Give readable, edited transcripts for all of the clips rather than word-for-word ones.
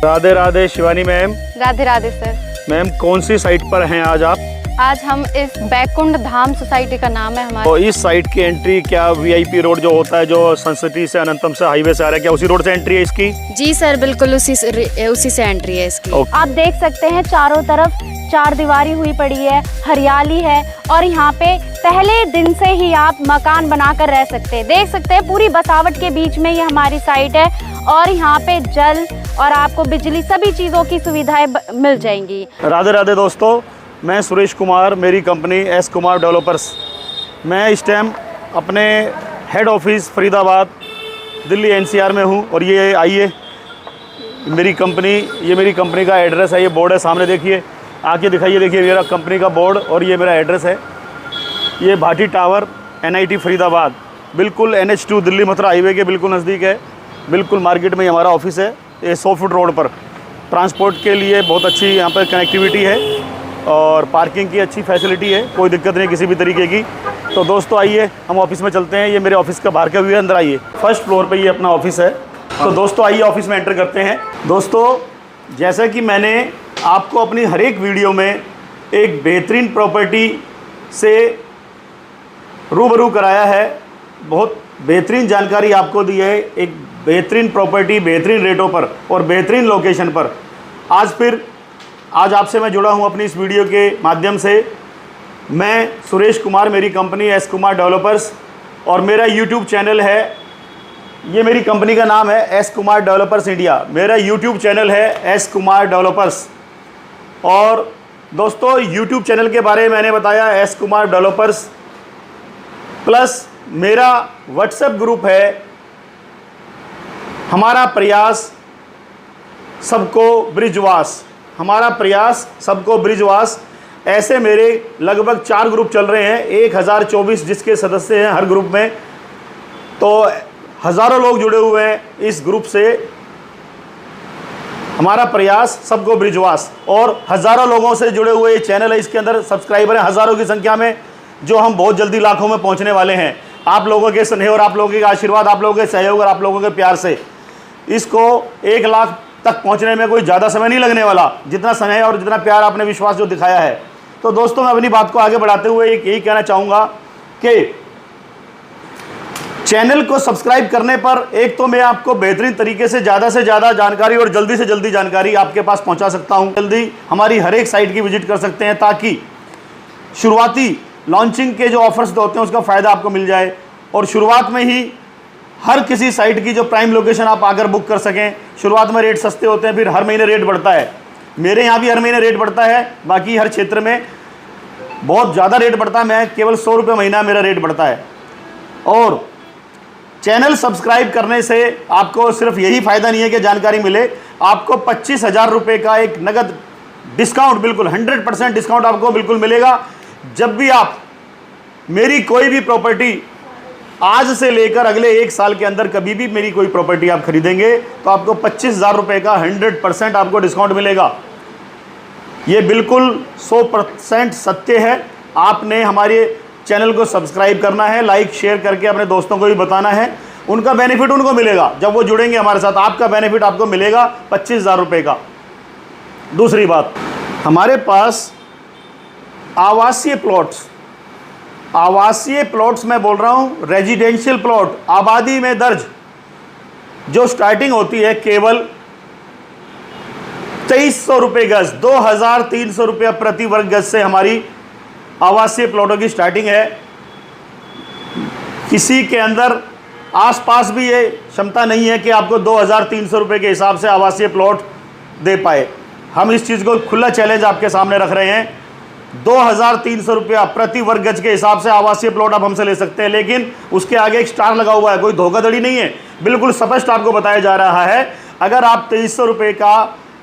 Radhe Radhe Shivani ma'am. Radhe Radhe sir. Ma'am कौन सी site पर हैं आज आप? आज हम इस बैकुंठ धाम सोसाइटी का नाम है हमारा। तो इस साइट की एंट्री क्या वीआईपी रोड जो होता है, जो संस्कृति से अनंतम से हाईवे से आ रहा है, क्या उसी रोड से एंट्री है इसकी? जी सर, बिल्कुल उसी से एंट्री है इसकी। आप देख सकते हैं चारों तरफ चार दीवारी हुई पड़ी है, हरियाली है और यहाँ पे पहले दिन से ही आप मकान बनाकर रह सकते हैं। देख सकते हैं पूरी बसावट के बीच में ये हमारी साइट है और यहाँ पे जल और आपको बिजली सभी चीज़ों की सुविधाएं मिल जाएंगी। राधे राधे दोस्तों, मैं सुरेश कुमार, मेरी कंपनी एस कुमार डेवलपर्स। मैं इस टाइम अपने head office Faridabad Delhi NCR में हूँ और ये आइए मेरी कंपनी का एड्रेस है। ये बोर्ड है सामने, देखिए, आके दिखाइए, देखिए मेरा कंपनी का बोर्ड और ये मेरा एड्रेस है। ये भाटी टावर NIT फरीदाबाद, बिल्कुल NH2 दिल्ली मथुरा हाईवे के बिल्कुल नज़दीक है। बिल्कुल मार्केट में ही हमारा ऑफिस है। ये 100 फुट रोड पर ट्रांसपोर्ट के लिए बहुत अच्छी यहाँ पर कनेक्टिविटी है और पार्किंग की अच्छी फैसिलिटी है, कोई दिक्कत नहीं किसी भी तरीके की। तो दोस्तों आइए हम ऑफिस में चलते हैं। ये मेरे ऑफिस का बाहर का व्यू है, अंदर आइए। फर्स्ट फ्लोर पे ये अपना ऑफिस है। तो दोस्तों आइए ऑफिस में एंटर करते हैं। दोस्तों जैसा कि मैंने आपको अपनी हर एक वीडियो में एक बेहतरीन प्रॉपर्टी से रूबरू कराया है, बहुत बेहतरीन जानकारी आपको दी है, एक बेहतरीन प्रॉपर्टी बेहतरीन रेटों पर और बेहतरीन लोकेशन पर। आज आपसे मैं जुड़ा हूं अपनी इस वीडियो के माध्यम से। मैं सुरेश कुमार, मेरी कंपनी एस कुमार डेवलपर्स और मेरा यूट्यूब चैनल है। ये मेरी कंपनी का नाम है एस कुमार डेवलपर्स इंडिया। मेरा यूट्यूब चैनल है एस कुमार डेवलपर्स। और दोस्तों यूट्यूब चैनल के बारे में मैंने बताया एस कुमार डेवलपर्स प्लस मेरा व्हाट्सएप ग्रुप है हमारा प्रयास सबको ब्रिजवास। हमारा प्रयास सबको ब्रिजवास, ऐसे मेरे लगभग 4 ग्रुप चल रहे हैं। 1024 जिसके सदस्य हैं हर ग्रुप में, तो हज़ारों लोग जुड़े हुए हैं इस ग्रुप से। हमारा प्रयास सबको ब्रिजवास और हज़ारों लोगों से जुड़े हुए ये चैनल है। इसके अंदर सब्सक्राइबर हैं हज़ारों की संख्या में, जो हम बहुत जल्दी लाखों में पहुंचने वाले हैं। आप लोगों के स्नेह और आप लोगों के आशीर्वाद, आप लोगों के सहयोग और आप लोगों के प्यार से इसको 1 लाख तक पहुंचने में कोई ज़्यादा समय नहीं लगने वाला, जितना स्नेह और जितना प्यार आपने विश्वास जो दिखाया है। तो दोस्तों मैं अपनी बात को आगे बढ़ाते हुए यही कहना चाहूँगा कि चैनल को सब्सक्राइब करने पर एक तो मैं आपको बेहतरीन तरीके से ज़्यादा जानकारी और जल्दी से जल्दी जानकारी आपके पास पहुंचा सकता हूं। जल्दी हमारी हर एक साइट की विजिट कर सकते हैं ताकि शुरुआती लॉन्चिंग के जो ऑफर्स होते हैं उसका फ़ायदा आपको मिल जाए और शुरुआत में ही हर किसी साइट की जो प्राइम लोकेशन आप आकर बुक कर सकें। शुरुआत में रेट सस्ते होते हैं, फिर हर महीने रेट बढ़ता है। मेरे यहाँ भी हर महीने रेट बढ़ता है, बाकी हर क्षेत्र में बहुत ज़्यादा रेट बढ़ता है। मैं केवल 100 रुपये महीना मेरा रेट बढ़ता है। और चैनल सब्सक्राइब करने से आपको सिर्फ यही फ़ायदा नहीं है कि जानकारी मिले, आपको 25,000 रुपये का एक नगद डिस्काउंट, बिल्कुल 100% डिस्काउंट आपको बिल्कुल मिलेगा। जब भी आप मेरी कोई भी प्रॉपर्टी आज से लेकर अगले 1 साल के अंदर कभी भी मेरी कोई प्रॉपर्टी आप खरीदेंगे तो आपको 25,000 रुपये का 100% आपको डिस्काउंट मिलेगा। ये बिल्कुल 100% सत्य है। आपने हमारे चैनल को सब्सक्राइब करना है, लाइक शेयर करके अपने दोस्तों को भी बताना है। उनका बेनिफिट उनको मिलेगा जब वो जुड़ेंगे हमारे साथ। आपका बेनिफिट आपको मिलेगा 25,000 रुपये का। दूसरी बात, हमारे पास आवासीय प्लॉट्स मैं बोल रहा हूँ, रेजिडेंशियल प्लॉट आबादी में दर्ज, जो स्टार्टिंग होती है केवल 2300 रुपये गज, 2,300 रुपया प्रति वर्ग गज से हमारी आवासीय प्लॉटों की स्टार्टिंग है। किसी के अंदर आसपास भी ये क्षमता नहीं है कि आपको 2,300 रुपये के हिसाब से आवासीय प्लॉट दे पाए। हम इस चीज़ को खुला चैलेंज आपके सामने रख रहे हैं। 2,300 रुपया प्रति वर्ग गज के हिसाब से आवासीय प्लॉट आप हमसे ले सकते हैं, लेकिन उसके आगे एक स्टार लगा हुआ है, कोई धोखाधड़ी नहीं है, बिल्कुल स्पष्ट आपको बताया जा रहा है। अगर आप 2300 रुपये का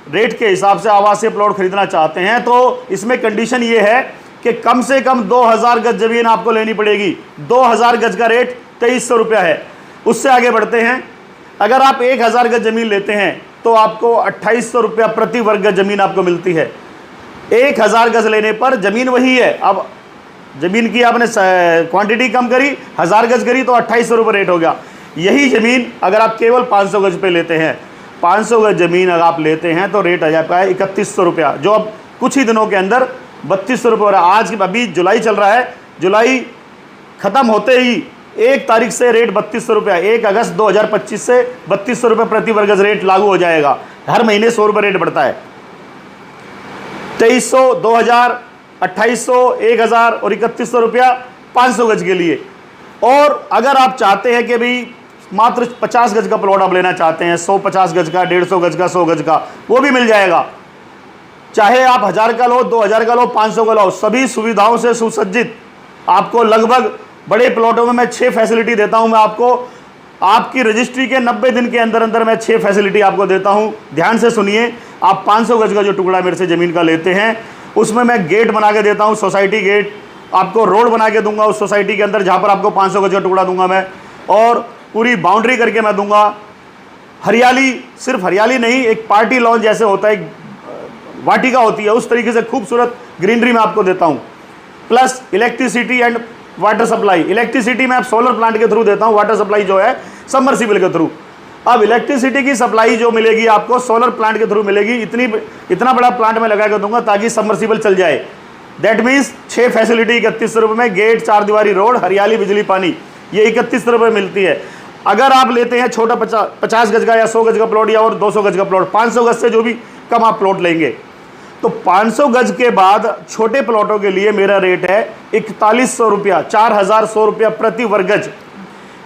रेट के हिसाब से आवासीय प्लॉट खरीदना चाहते हैं तो इसमें कंडीशन ये है कि कम से कम 2,000 गज ज़मीन आपको लेनी पड़ेगी। 2,000 गज का रेट 2300 रुपया है। उससे आगे बढ़ते हैं, अगर आप 1,000 गज ज़मीन लेते हैं तो आपको 2,800 रुपया प्रति वर्ग गज ज़मीन आपको मिलती है। 1,000 गज लेने पर ज़मीन वही है। अब ज़मीन की आपने क्वांटिटी कम करी, 1,000 गज करी तो 2,800 रुपये रेट हो गया। यही ज़मीन अगर आप केवल 500 गज पे लेते हैं 500 गज ज़मीन अगर आप लेते हैं तो रेट आ जाता है 3100 रुपया, जो अब कुछ ही दिनों के अंदर 3200 रुपये हो रहा है। आज अभी जुलाई चल रहा है, जुलाई ख़त्म होते ही 1 तारीख से रेट 3200 रुपया, 1 अगस्त 2025 से 3200 रुपये प्रति वर्ग गज रेट लागू हो जाएगा। हर महीने 100 रुपये रेट बढ़ता है। 2300, 2000, 2800, 1000 और 3100 रुपया 500 गज के लिए। और अगर आप चाहते हैं कि भाई मात्र 50 गज का प्लॉट आप लेना चाहते हैं, 150 गज का, 150 गज का, 100 गज का, वो भी मिल जाएगा। चाहे आप 1000 का लो, 2000 का लो, 500 का लो, सभी सुविधाओं से सुसज्जित आपको लगभग बड़े प्लॉटों में मैं 6 फैसिलिटी देता हूं। मैं आपको आपकी रजिस्ट्री के 90 दिन के अंदर अंदर मैं 6 फैसिलिटी आपको देता हूं। ध्यान से सुनिए, आप 500 गज का जो टुकड़ा मेरे से ज़मीन का लेते हैं उसमें मैं गेट बना के देता हूं, सोसाइटी गेट, आपको रोड बना के दूंगा उस सोसाइटी के अंदर जहां पर आपको 500 गज का टुकड़ा दूंगा मैं, और पूरी बाउंड्री करके मैं दूंगा। हरियाली, सिर्फ हरियाली नहीं, एक पार्टी लॉन जैसे होता है, एक वाटिका होती है, उस तरीके से खूबसूरत ग्रीनरी में आपको देता हूं। Plus electricity and water supply. Electricity में आप सोलर प्लांट के थ्रू देता हूं, वाटर सप्लाई जो है सबमर्सिबल के थ्रू। अब इलेक्ट्रिसिटी की सप्लाई जो मिलेगी आपको सोलर प्लांट के थ्रू मिलेगी। इतना बड़ा प्लांट मैं लगा के दूंगा ताकि सबमर्सिबल चल जाए। दैट मीन्स 6 फैसिलिटी 3100 रुपये में, गेट, 4 दीवारी रोड, हरियाली, बिजली, पानी, ये 3100 रुपये मिलती है। अगर आप लेते हैं छोटा 50 गज का या 100 गज का प्लॉट या और 200 गज का प्लॉट, 500 गज से जो भी कम आप प्लॉट लेंगे, तो 500 गज के बाद छोटे प्लॉटों के लिए मेरा रेट है 4100 रुपया, 4100 रुपया प्रति वर्ग गज।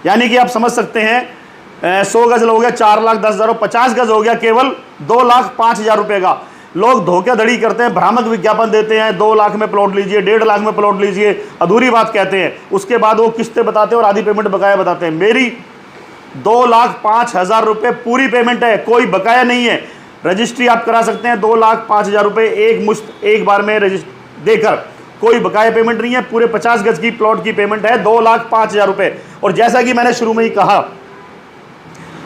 यानी कि आप समझ सकते हैं 100 गज हो गया 4,10,000, 50 गज हो गया केवल 2,05,000 रुपये का। लोग धोखाधड़ी करते हैं, भ्रामक विज्ञापन देते हैं, 2 लाख में प्लॉट लीजिए, 1.5 लाख में प्लॉट लीजिए, अधूरी बात कहते हैं। उसके बाद वो किस्तें बताते हैं और आधी पेमेंट बकाया बताते हैं। मेरी 2,05,000 रुपये पूरी पेमेंट है, कोई बकाया नहीं है। रजिस्ट्री आप करा सकते हैं 2,05,000 रुपये एक मुश्त एक बार में देकर, कोई बकाया पेमेंट नहीं है। पूरे 50 गज की प्लॉट की पेमेंट है 2,05,000 रुपये। और जैसा कि मैंने शुरू में ही कहा,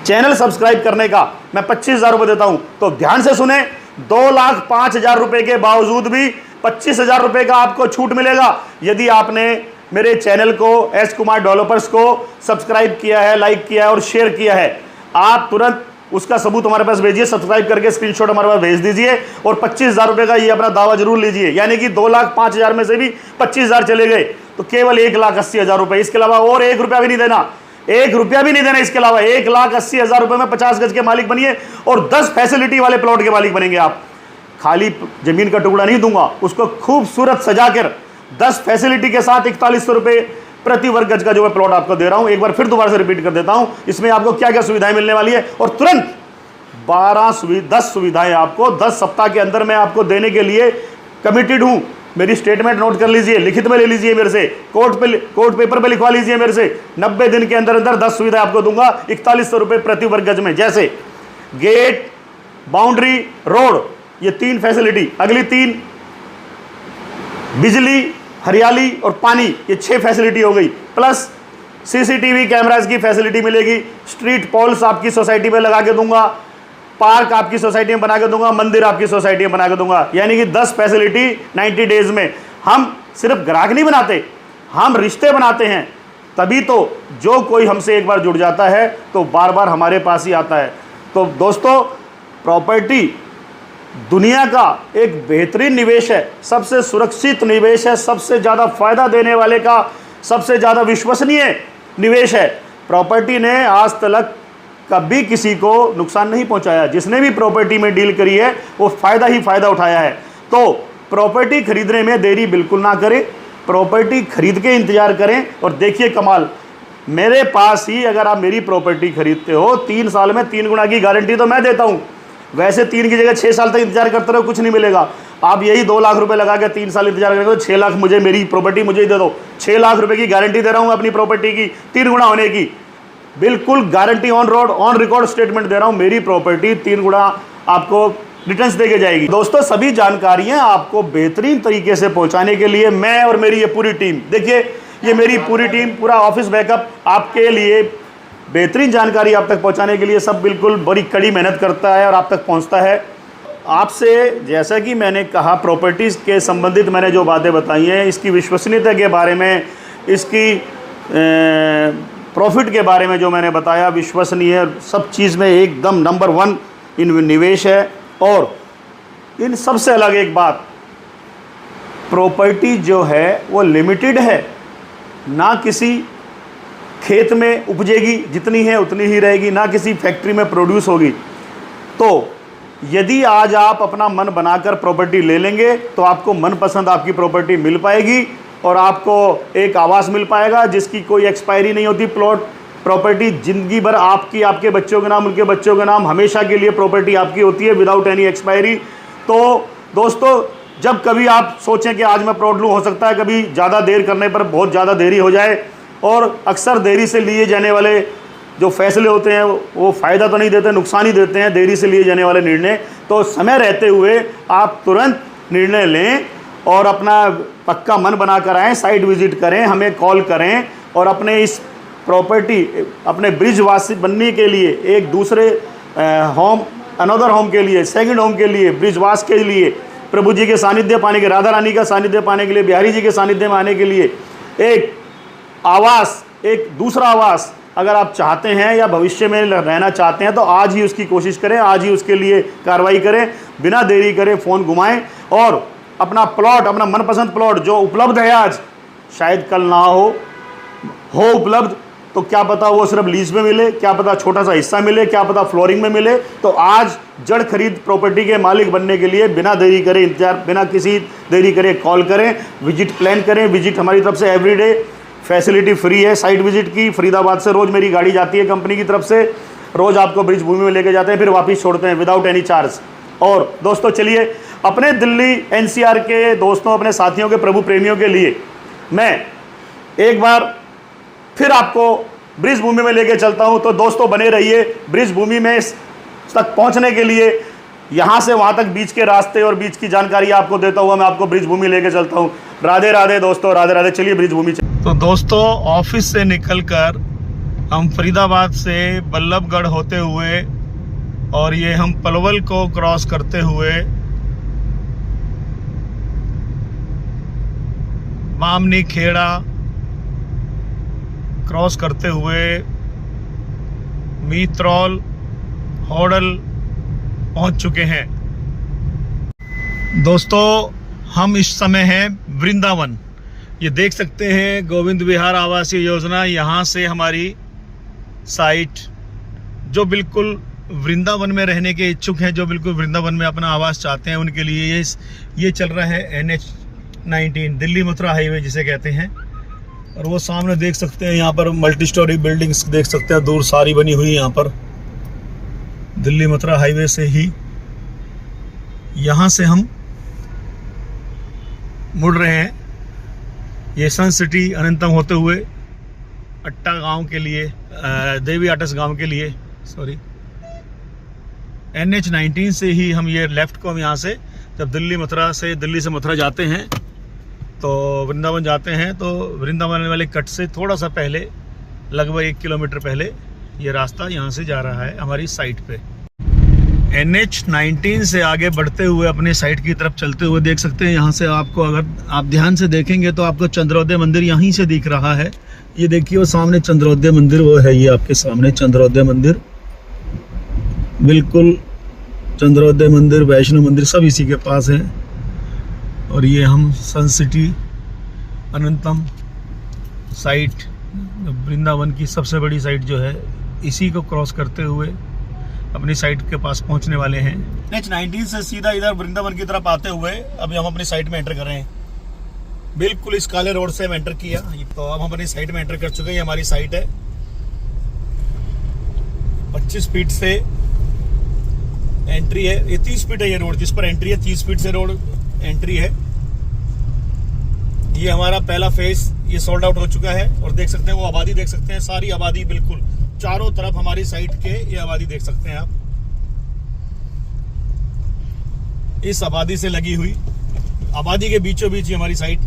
चैनल सब्सक्राइब करने का मैं 25,000 रुपये देता हूं। तो ध्यान से सुने, 2,05,000 रुपये के बावजूद भी 25,000 रुपये का आपको छूट मिलेगा यदि आपने मेरे चैनल को एस कुमार डेवलपर्स को सब्सक्राइब किया है, लाइक किया है और शेयर किया है। आप तुरंत उसका सबूत हमारे पास भेजिए, सब्सक्राइब करके स्क्रीनशॉट हमारे पास भेज दीजिए और 25,000 रुपये का ये अपना दावा जरूर लीजिए। यानी कि 2,05,000 में से भी 25,000 चले गए तो केवल 1,80,000 रुपये। इसके अलावा और 1 रुपया भी नहीं देना, 1 रुपया भी नहीं देना। इसके अलावा 1,80,000 रुपये में 50 गज के मालिक बनिए और 10 फैसिलिटी वाले प्लॉट के मालिक बनेंगे आप। खाली जमीन का टुकड़ा नहीं दूंगा, उसको खूबसूरत सजाकर 10 फैसिलिटी के साथ 4100 रुपये प्रति वर्ग गज का जो मैं प्लॉट आपको दे रहा हूं। एक बार फिर दोबारा से रिपीट कर देता हूं, इसमें आपको क्या क्या सुविधाएं मिलने वाली है। और तुरंत 10 सुविधाएं आपको 10 सप्ताह के अंदर मैं आपको देने के लिए कमिटेड हूं। मेरी स्टेटमेंट नोट कर लीजिए, लिखित में ले लीजिए मेरे से, कोर्ट पेपर पे लिखवा लीजिए मेरे से। 90 दिन के अंदर अंदर 10 सुविधाएं आपको दूंगा 4100 रुपये प्रति वर्ग गज में। जैसे गेट, बाउंड्री, रोड, ये 3 फैसिलिटी। अगली 3 बिजली, हरियाली और पानी, ये 6 फैसिलिटी हो गई। प्लस सीसीटीवी कैमरास की फैसिलिटी मिलेगी। स्ट्रीट पोल्स आपकी सोसाइटी में लगा के दूंगा, पार्क आपकी सोसाइटी में बना के दूंगा, मंदिर आपकी सोसाइटी में बना के दूंगा। यानी कि 10 फैसिलिटी 90 डेज में। हम सिर्फ ग्राहक नहीं बनाते, हम रिश्ते बनाते हैं। तभी तो जो कोई हमसे एक बार जुड़ जाता है तो बार बार हमारे पास ही आता है। तो दोस्तों, प्रॉपर्टी दुनिया का एक बेहतरीन निवेश है, सबसे सुरक्षित निवेश है, सबसे ज़्यादा फायदा देने वाले का सबसे ज़्यादा विश्वसनीय निवेश है। प्रॉपर्टी ने आज तक कभी किसी को नुकसान नहीं पहुंचाया। जिसने भी प्रॉपर्टी में डील करी है वो फ़ायदा ही फ़ायदा उठाया है। तो प्रॉपर्टी खरीदने में देरी बिल्कुल ना करें, प्रॉपर्टी खरीद के इंतज़ार करें। और देखिए कमाल, मेरे पास ही अगर आप मेरी प्रॉपर्टी खरीदते हो 3 साल में 3 गुना की गारंटी तो मैं देता हूँ। वैसे 3 की जगह 6 साल तक इंतजार करते रहो, कुछ नहीं मिलेगा। आप यही 2 लाख रुपए लगा के 3 साल इंतजार करेंगे तो 6 लाख मुझे, मेरी प्रॉपर्टी मुझे ही दे दो। 6 लाख रुपए की गारंटी दे रहा हूँ अपनी प्रॉपर्टी की 3 गुना होने की, बिल्कुल guarantee on road on record statement दे रहा हूँ। मेरी प्रॉपर्टी 3 गुना आपको रिटर्न्स दे के जाएगी। दोस्तों, सभी जानकारियाँ आपको बेहतरीन तरीके से पहुँचाने के लिए मैं और मेरी ये पूरी टीम, देखिए ये मेरी पूरी टीम, पूरा ऑफिस बैकअप आपके लिए बेहतरीन जानकारी आप तक पहुंचाने के लिए सब बिल्कुल बड़ी कड़ी मेहनत करता है और आप तक पहुंचता है। आपसे जैसा कि मैंने कहा, प्रॉपर्टीज़ के संबंधित मैंने जो बातें बताई हैं, इसकी विश्वसनीयता के बारे में, इसकी प्रॉफिट के बारे में जो मैंने बताया, विश्वसनीय सब चीज़ में एकदम नंबर 1 इनमें निवेश है। और इन सबसे अलग एक बात, प्रॉपर्टी जो है वो लिमिटेड है, ना किसी खेत में उपजेगी, जितनी है उतनी ही रहेगी, ना किसी फैक्ट्री में प्रोड्यूस होगी। तो यदि आज आप अपना मन बनाकर प्रॉपर्टी ले लेंगे तो आपको मनपसंद आपकी प्रॉपर्टी मिल पाएगी और आपको एक आवास मिल पाएगा जिसकी कोई एक्सपायरी नहीं होती। प्लॉट प्रॉपर्टी ज़िंदगी भर आपकी, आपके बच्चों के नाम, उनके बच्चों के नाम, हमेशा के लिए प्रॉपर्टी आपकी होती है विदाउट एनी एक्सपायरी। तो दोस्तों, जब कभी आप सोचें कि आज मैं प्लॉट लूँ, हो सकता है कभी ज़्यादा देर करने पर बहुत ज़्यादा देरी हो जाए, और अक्सर देरी से लिए जाने वाले जो फैसले होते हैं वो फ़ायदा तो नहीं देते, नुकसान ही देते हैं, देरी से लिए जाने वाले निर्णय। तो समय रहते हुए आप तुरंत निर्णय लें और अपना पक्का मन बना कर आएँ, साइट विज़िट करें, हमें कॉल करें और अपने इस प्रॉपर्टी, अपने ब्रिजवासी बनने के लिए, एक दूसरे होम, अनदर होम के लिए, सेकंड होम के लिए, ब्रिजवास के लिए, प्रभु जी के सानिध्य पाने के, राधा रानी का सानिध्य पाने के लिए, बिहारी जी के सानिध्य में आने के लिए एक आवास, एक दूसरा आवास अगर आप चाहते हैं या भविष्य में रहना चाहते हैं तो आज ही उसकी कोशिश करें, आज ही उसके लिए कार्रवाई करें, बिना देरी करें फ़ोन घुमाएं और अपना प्लॉट, अपना मनपसंद प्लॉट जो उपलब्ध है आज, शायद कल ना हो उपलब्ध, तो क्या पता वो सिर्फ लीज में मिले, क्या पता छोटा सा हिस्सा मिले, क्या पता फ्लोरिंग में मिले। तो आज जड़ खरीद प्रॉपर्टी के मालिक बनने के लिए बिना देरी करे, इंतजार बिना किसी देरी करे कॉल करें, विजिट प्लान करें। विजिट हमारी तरफ से एवरीडे फैसिलिटी फ्री है। साइट विजिट की फरीदाबाद से रोज़ मेरी गाड़ी जाती है कंपनी की तरफ से, रोज़ आपको ब्रिज भूमि में लेके जाते हैं, फिर वापस छोड़ते हैं विदाउट एनी चार्ज। और दोस्तों चलिए, अपने दिल्ली एनसीआर के दोस्तों, अपने साथियों के, प्रभु प्रेमियों के लिए मैं एक बार फिर आपको ब्रिज भूमि में लेके चलता हूं। तो दोस्तों बने रहिए। ब्रिज भूमि में तक पहुंचने के लिए यहां से वहां तक बीच के रास्ते और बीच की जानकारी आपको देता हुआ मैं आपको ब्रिज भूमि लेके चलता हूं। राधे राधे दोस्तों, राधे राधे। चलिए ब्रिज भूमि। तो दोस्तों, ऑफिस से निकलकर हम फरीदाबाद से बल्लभगढ़ होते हुए और ये हम पलवल को क्रॉस करते हुए बामनी खेड़ा क्रॉस करते हुए मीत्रौल होडल पहुंच चुके हैं। दोस्तों, हम इस समय हैं वृंदावन। ये देख सकते हैं गोविंद विहार आवासीय योजना। यहाँ से हमारी साइट, जो बिल्कुल वृंदावन में रहने के इच्छुक हैं, जो बिल्कुल वृंदावन में अपना आवास चाहते हैं, उनके लिए ये चल रहा है NH-19 दिल्ली मथुरा हाईवे जिसे कहते हैं। और वो सामने देख सकते हैं, यहाँ पर मल्टी स्टोरी बिल्डिंग्स देख सकते हैं, दूर सारी बनी हुई यहाँ पर। दिल्ली मथुरा हाईवे से ही यहाँ से हम मुड़ रहे हैं, ये सन सिटी अनंतम होते हुए अट्टा गांव के लिए, देवी आटस गांव के लिए, सॉरी, NH-19 से ही हम ये लेफ़्ट को हम यहाँ से जब दिल्ली से मथुरा जाते हैं तो वृंदावन जाते हैं, तो वृंदावन वाले कट से थोड़ा सा पहले, लगभग 1 किलोमीटर पहले ये रास्ता यहाँ से जा रहा है हमारी साइट पे। NH-19 से आगे बढ़ते हुए अपने साइट की तरफ चलते हुए देख सकते हैं, यहाँ से आपको, अगर आप ध्यान से देखेंगे तो आपको चंद्रोदय मंदिर यहीं से दिख रहा है। ये देखिए वो सामने चंद्रोदय मंदिर, वो है ये आपके सामने चंद्रोदय मंदिर, बिल्कुल चंद्रोदय मंदिर, वैष्णो मंदिर सब इसी के पास है। और ये हम सन सिटी अनंतम साइट, वृंदावन की सबसे बड़ी साइट जो है, इसी को क्रॉस करते हुए अपनी साइट के पास पहुंचने वाले हैं। NH-19 से सीधा इधर वृंदावन की तरफ आते हुए अभी हम अपनी साइट में एंटर कर रहे हैं। बिल्कुल इस काले रोड से हम एंटर किया, तो अब हम अपनी साइट में एंटर कर चुके हैं। ये हमारी साइट है। 25 फीट से एंट्री है, ये 30 फीट है ये रोड जिस पर एंट्री है, 30 फीट से रोड एंट्री है। ये हमारा पहला फेज ये सोल्ड आउट हो चुका है। और देख सकते हैं वो आबादी, देख सकते हैं सारी आबादी, बिल्कुल चारों तरफ हमारी साइट के ये आबादी देख सकते हैं आप। इस आबादी से लगी हुई, आबादी के बीचों बीच ही हमारी साइट,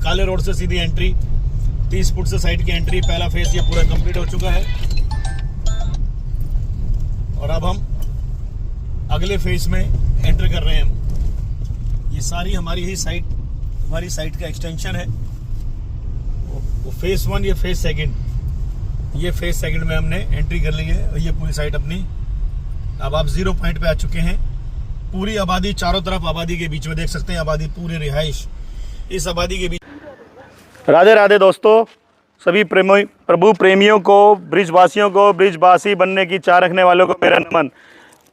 काले रोड से सीधी एंट्री, 30 फुट से साइट की एंट्री। पहला फेज ये पूरा कंप्लीट हो चुका है और अब हम अगले फेज में एंटर कर रहे हैं। ये सारी हमारी ही साइट, हमारी साइट का एक्सटेंशन है। वो फेज 1, ये फेज सेकंड, ये फेज सेकंड में हमने एंट्री कर ली है और ये पूरी साइट अपनी अब आप 0 पॉइंट पे आ चुके हैं। पूरी आबादी, चारों तरफ आबादी के बीच में देख सकते हैं, आबादी पूरी रिहाइश इस आबादी के बीच। राधे राधे दोस्तों, सभी प्रभु प्रेमियों को, ब्रिजवासियों को, ब्रिजवासी बनने की चाह रखने वालों को मेरा नमन।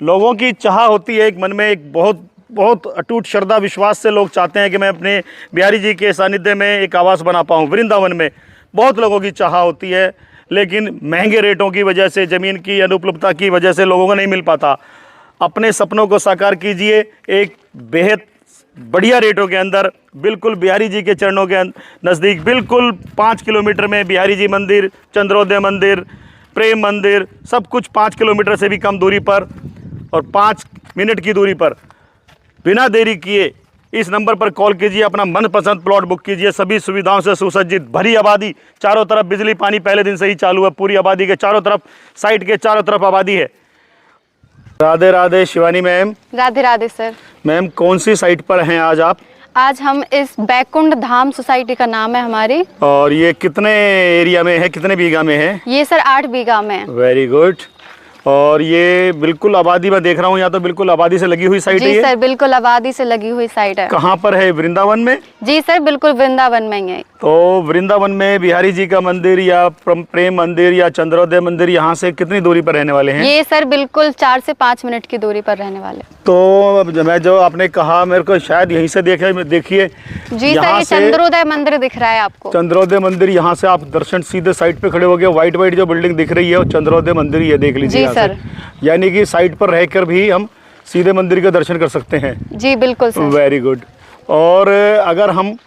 लोगों की चाह होती है एक मन में, एक बहुत अटूट श्रद्धा विश्वास से लोग चाहते हैं कि मैं अपने बिहारी जी के सानिध्य में एक आवास बना पाऊँ। वृंदावन में बहुत लोगों की चाह होती है, लेकिन महंगे रेटों की वजह से, ज़मीन की अनुपलब्धता की वजह से लोगों को नहीं मिल पाता। अपने सपनों को साकार कीजिए एक बेहद बढ़िया रेटों के अंदर, बिल्कुल बिहारी जी के चरणों के नज़दीक, बिल्कुल 5 किलोमीटर में बिहारी जी मंदिर, चंद्रोदय मंदिर, प्रेम मंदिर, सब कुछ 5 किलोमीटर से भी कम दूरी पर और 5 मिनट की दूरी पर। बिना देरी किए इस नंबर पर कॉल कीजिए, अपना मनपसंद प्लॉट बुक कीजिए। सभी सुविधाओं से सुसज्जित, भरी आबादी, चारों तरफ बिजली पानी पहले दिन से ही चालू है। पूरी आबादी के चारों तरफ, साइट के चारों तरफ आबादी है। Radhe Radhe Shivani ma'am. Radhe Radhe sir. Ma'am कौन सी साइट पर हैं आज आप? आज हम इस बैकुंठ धाम सोसाइटी का नाम है हमारी। और ये कितने एरिया में है, कितने बीघा में है? ये सर 8 बीघा में। Very good. और ये बिल्कुल आबादी में देख रहा हूँ, यहाँ तो बिल्कुल आबादी से लगी हुई साइट है। जी सर, बिल्कुल आबादी से लगी हुई साइट है। कहाँ पर है? वृंदावन में? जी सर, बिल्कुल वृंदावन में ही है। तो वृंदावन में बिहारी जी का मंदिर या प्रेम मंदिर या चंद्रोदय मंदिर, यहाँ से कितनी दूरी पर रहने वाले हैं? ये सर बिल्कुल 4 से 5 मिनट की दूरी पर रहने वाले। तो मैं जो आपने कहा, मेरे को शायद यहीं से देखिए जी सर, ये चंद्रोदय मंदिर दिख रहा है आपको। चंद्रोदय मंदिर, यहाँ से आप दर्शन सीधे साइट पे खड़े हो गए, व्हाइट जो बिल्डिंग दिख रही है वो चंद्रोदय मंदिर, ये देख लीजिए जी सर। यानी कि साइट पर रहकर भी हम सीधे मंदिर के दर्शन कर सकते हैं। जी बिल्कुल सर। Very good. और अगर हम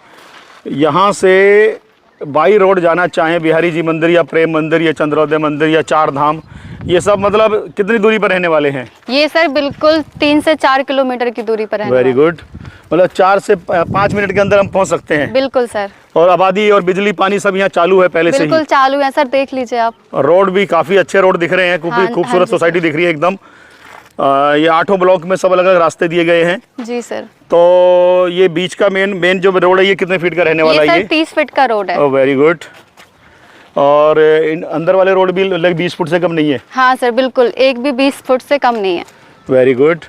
यहाँ से बाई रोड जाना चाहें, बिहारी जी मंदिर या प्रेम मंदिर या चंद्रोदय मंदिर या 4 धाम, ये सब मतलब कितनी दूरी पर रहने वाले हैं? ये सर बिल्कुल 3 से 4 किलोमीटर की दूरी पर रहने वाले। Very good. मतलब 4 से 5 मिनट के अंदर हम पहुँच सकते हैं। बिल्कुल सर। और आबादी और बिजली पानी सब यहाँ चालू है पहले से ही? बिल्कुल चालू है सर, देख लीजिए आप। रोड भी काफ़ी अच्छे रोड दिख रहे हैं, खूबसूरत सोसाइटी दिख रही है एकदम। ये 8 ब्लॉक में सब अलग अलग रास्ते दिए गए हैं। जी सर। तो ये बीच का मेन जो रोड है, ये कितने फीट का रहने वाला है? ये 30 फीट का रोड है। Oh very good. और अंदर वाले रोड भी लगभग 20 फुट से कम नहीं है? हाँ सर बिल्कुल, एक भी 20 फुट से कम नहीं है। Very good.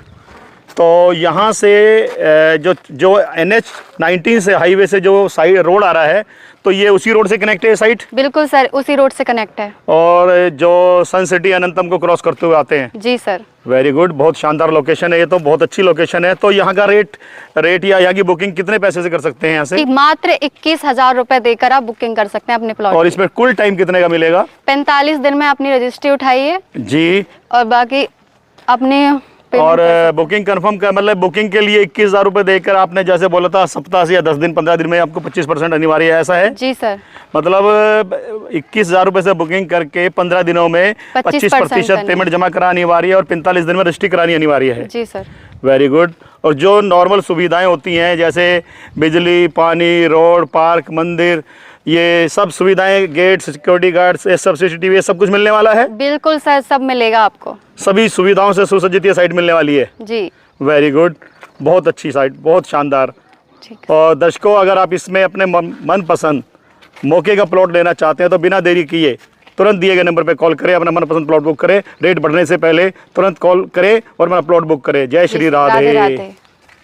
तो यहाँ से जो NH-19 से हाईवे से जो साइड रोड आ रहा है, तो ये उसी रोड से कनेक्ट है साइट? बिल्कुल सर, उसी रोड से कनेक्ट है। और जो सन सिटी अनंतम को क्रॉस करते हुए आते हैं? जी सर। वेरी गुड, बहुत शानदार लोकेशन है ये तो, बहुत अच्छी लोकेशन है। तो यहाँ का रेट या यहाँ की बुकिंग कितने पैसे से कर सकते हैं यहाँ से? मात्र 21,000 रुपए देकर आप बुकिंग कर सकते हैं अपने प्लॉट। और इसमें कुल टाइम कितने का मिलेगा? 45 दिन में अपनी रजिस्ट्री उठाइए जी, और बाकी अपने और बुकिंग कंफर्म का मतलब बुकिंग के लिए 21,000 रुपये देकर, आपने जैसे बोला था सप्ताह से या 10 दिन 15 दिन में आपको 25% अनिवार्य है, ऐसा है? जी सर। मतलब 21,000 रुपये से बुकिंग करके 15 दिनों में 25% पेमेंट जमा करानी अनिवार्य है और 45 दिन में रजिस्ट्री करानी अनिवार्य है। जी सर। Very good. और जो नॉर्मल सुविधाएं होती हैं जैसे बिजली, पानी, रोड, पार्क, मंदिर, ये सब सुविधाएं, गेट, सिक्योरिटी गार्ड्स, ये सब CCTV, ये सब कुछ मिलने वाला है? बिल्कुल सर, सब मिलेगा आपको। सभी सुविधाओं से सुसज्जित ये साइट मिलने वाली है? जी। वेरी गुड, बहुत अच्छी साइट, बहुत शानदार। और दर्शकों, अगर आप इसमें अपने मनपसंद मौके का प्लॉट लेना चाहते हैं तो बिना देरी किए तुरंत दिए गए नंबर पर कॉल करें, अपना मनपसंद प्लॉट बुक करें। रेट बढ़ने से पहले तुरंत कॉल करें और अपना प्लॉट बुक करें। जय श्री राधे।